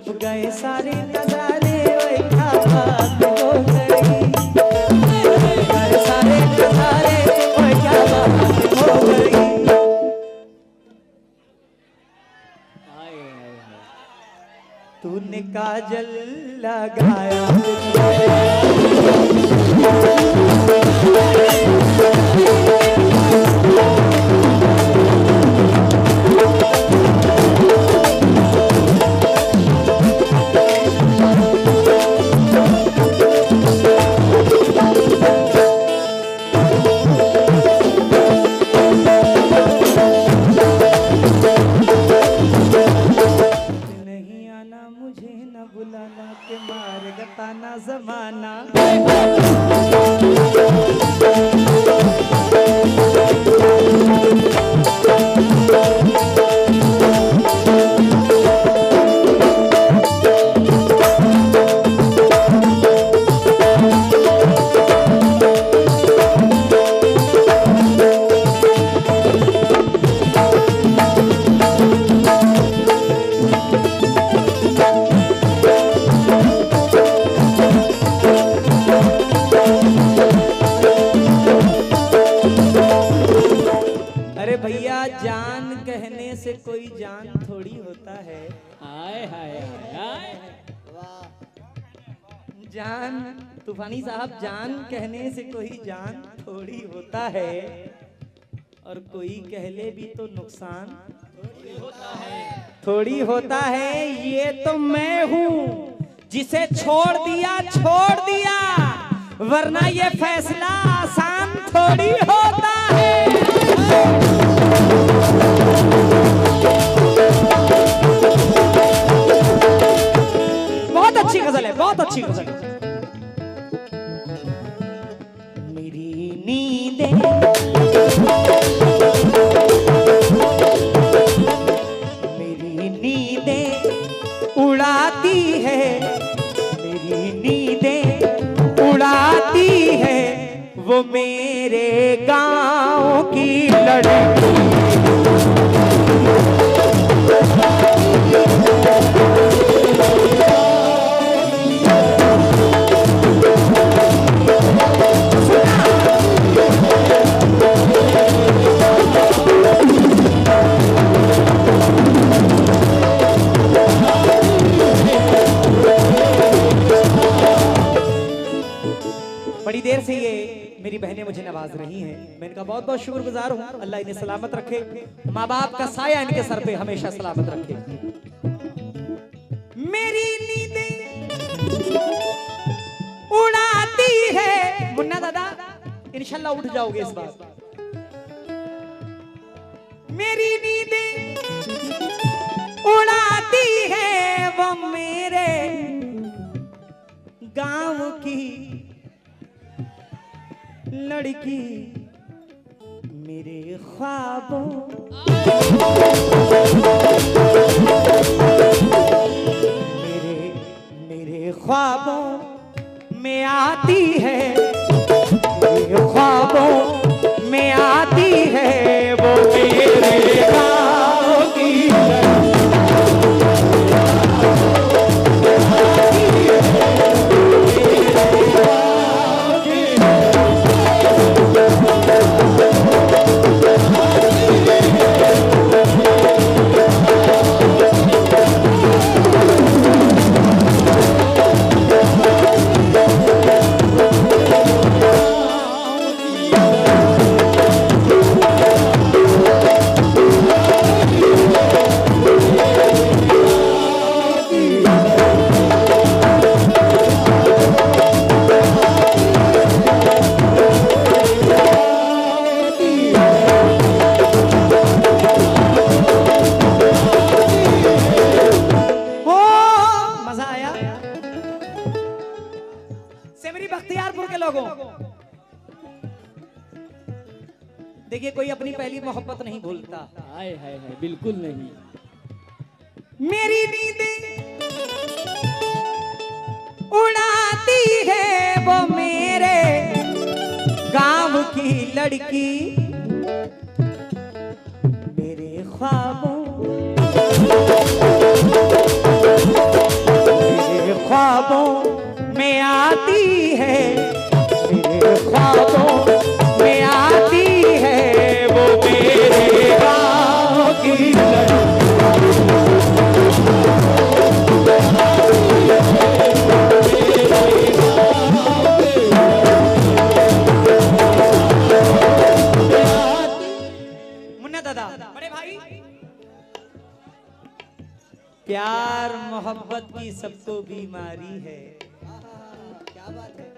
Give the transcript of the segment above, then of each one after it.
छुप गए सारे नजारे, ओए क्या बात हो गई, गए सारे नजारे, ओए क्या बात हो गई। तूने काजल लगाया बुलाना के मार गताना जमाना। भैया जान कहने से कोई जान थोड़ी होता है। हाय हाय हाय जान तूफानी साहब, जान कहने से कोई जान थोड़ी होता है, और कोई कह ले भी तो नुकसान थोड़ी होता है। ये तो मैं हूँ जिसे छोड़ दिया, वरना ये फैसला आसान थोड़ी होता है। बहुत अच्छी गजल है, बहुत अच्छी गजल है। मेरी नींदें उड़ाती है, मेरी नींदें उड़ाती है, वो मेरे गांव की लड़की। बड़ी देर से ये मेरी बहनें मुझे नवाज रही हैं, मैं इनका बहुत बहुत शुक्रगुजार हूँ। अल्लाह इन्हें सलामत रखे, माँ बाप का साया इनके सर पे हमेशा सलामत रखे। मेरी नींदें उड़ाती है, मुन्ना दादा इंशाल्लाह उठ जाओगे इस बार। मेरी नींदें उड़ाती है, वो मेरे गांव की लड़की, मेरे ख्वाबों मेरे ख्वाबों में आती है, मेरे ख्वाबों में आती है, वो मेरे गाँव की देखिए कोई अपनी पहली मोहब्बत नहीं भूलता। हाय हाय हाय, बिल्कुल नहीं। मेरी नींदें उड़ाती है, वो मेरे गांव की लड़की, मेरे ख्वाबों आती है, मेरे ख्वाबों में आती है, वो मेरे गाँव की मुन्ना दादा बड़े भाई। प्यार मोहब्बत की सबको बीमारी है, क्या बात है।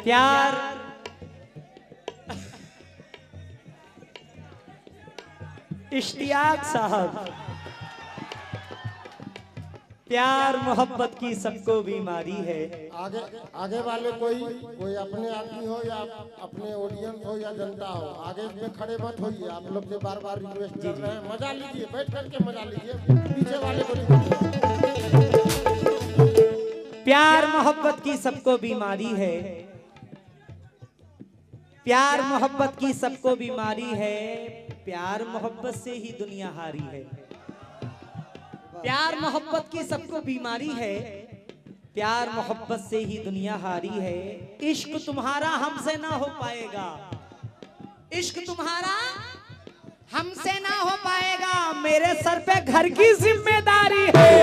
प्यार इश्तियाक साहब, प्यार मोहब्बत की सबको बीमारी है। आगे आगे वाले कोई अपने आदमी हो या अपने ऑडियंस हो या जनता हो, आगे में खड़े मत होइए। आप लोग से बार बार रिक्वेस्ट कर रहे हैं, मजा लीजिए, बैठ करके मजा लीजिए, पीछे वाले को दिखाइए। प्यार मोहब्बत की सबको बीमारी है, प्यार मोहब्बत की सबको बीमारी है, प्यार मोहब्बत से ही दुनिया हारी है। प्यार मोहब्बत की सबको बीमारी है, प्यार मोहब्बत से ही दुनिया हारी है। इश्क तुम्हारा हमसे ना हो पाएगा, इश्क तुम्हारा हमसे ना हो पाएगा, मेरे सर पे घर की जिम्मेदारी है।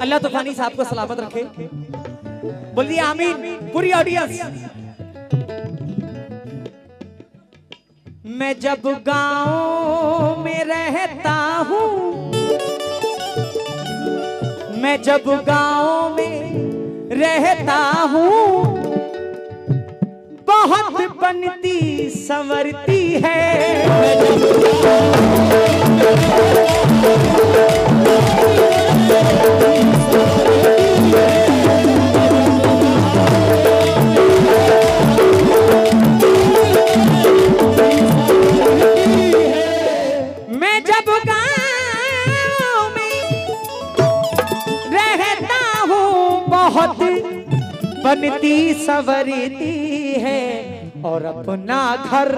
अल्लाह तूफानी साहब को सलामत रखे, बोलिए आमीन। पूरी ऑडियंस। मैं जब गांव में रहता हूँ, मैं जब गांव में रहता हूँ, बहुत बनती संवरती है। मैं जब गांव में रहता हूँ, बहुत बनती संवरती है, और अपना घर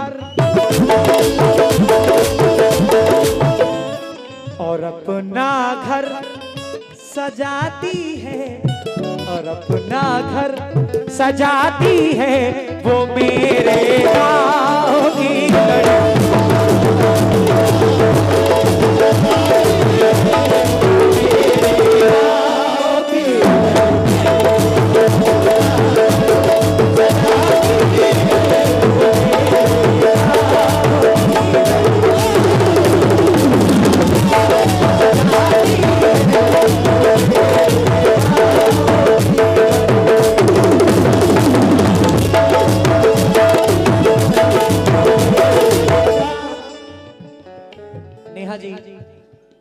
और अपना घर सजाती है, और अपना घर सजाती है, वो मेरे गाँव की लड़की। नेहा जी,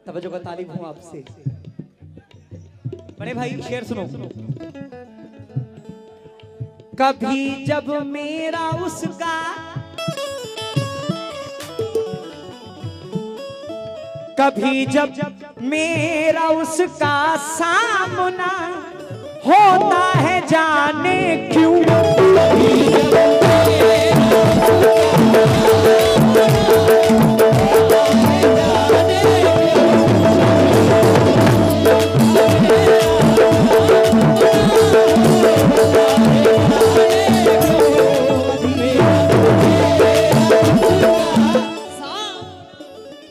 तवज्जो का तालिब हूं आपसे। बड़े भाई शेर सुनो। कभी जब मेरा उसका, कभी जब मेरा उसका सामना होता है, जाने क्यों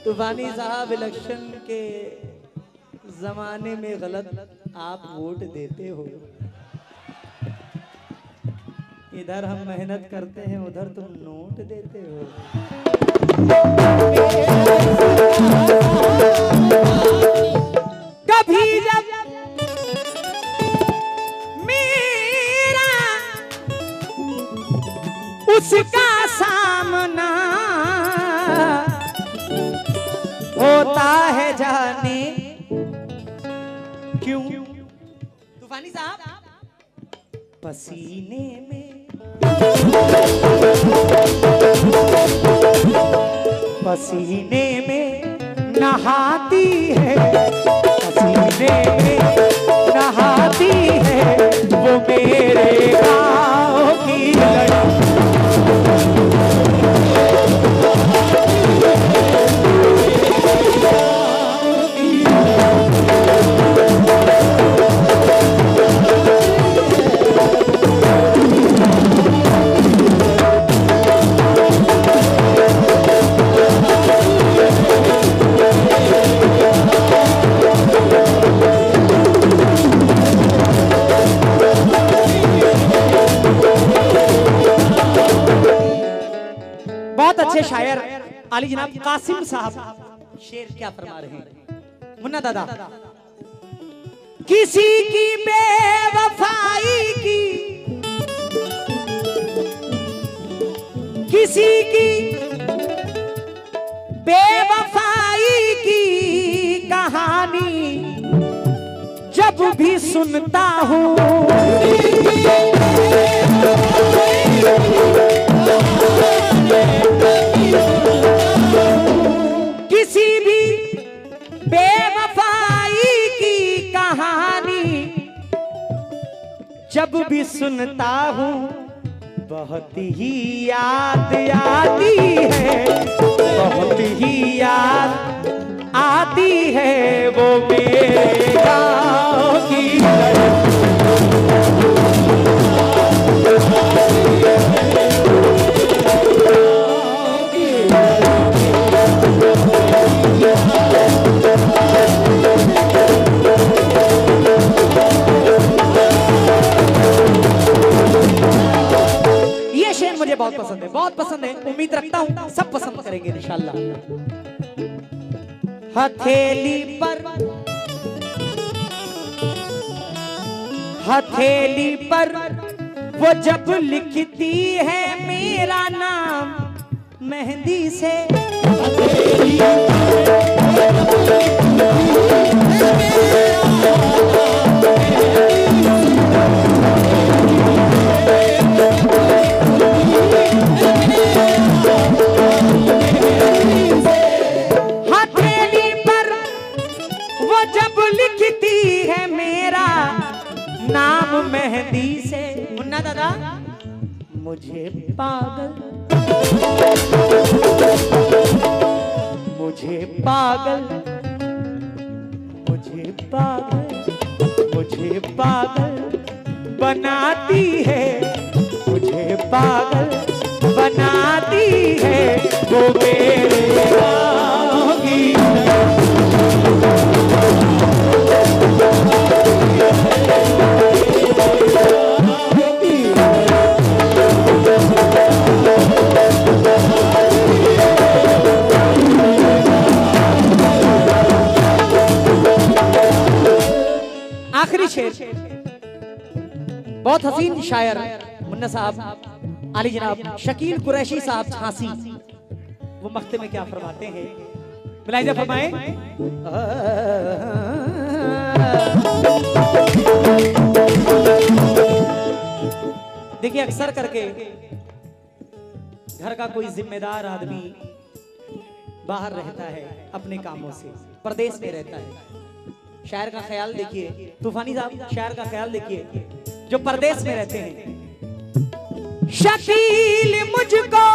तूफानी साहब, इलेक्शन के जमाने में गलत आप वोट देते हो। इधर हम मेहनत करते हैं, उधर तुम नोट देते हो। कभी जब मेरा उसका सामना होता है, जाने क्यों। तूफानी साहब, पसीने में पसीने में नहाती है, पसीने में नहाती है, वो मेरे गाँव की लड़की। बहुत अच्छे शायर आली जनाब कासिम साहब शेर क्या फरमा रहे हैं। मुन्ना दादा, किसी की बेवफाई की, किसी की बेवफाई की कहानी जब भी सुनता हूँ, किसी भी बेवफाई की कहानी जब भी सुनता हूँ, बहुत ही याद आती है, बहुत ही याद आती है, वो मेरे गाँव की मुझे बहुत पसंद है, बहुत पसंद है। उम्मीद रखता हूँ सब पसंद करेंगे इंशाल्लाह। हथेली पर, हथेली पर वो जब लिखती है मेरा नाम मेहंदी से, हथेली पर वो जब लिखती है मेरा नाम मेहंदी से। मुन्ना दादा, मुझे पागल, मुझे पागल, मुझे पागल, मुझे पागल बनाती है, मुझे पागल बनाती है, वो मेरे गाँव की आखिरी शेर। बहुत हसीन शायर मुन्ना साहब आली जनाब शकील कुरैशी साहब झांसी, वो मख्ते में क्या फरमाते हैं, मुलाहिजा फरमाएं। देखिए, अक्सर करके घर का कोई जिम्मेदार आदमी बाहर रहता है अपने कामों से, परदेश में रहता है। शायर का ख्याल देखिए, तूफानी साहब शायर का ख्याल देखिए, जो परदेश में रहते हैं। शकील मुझको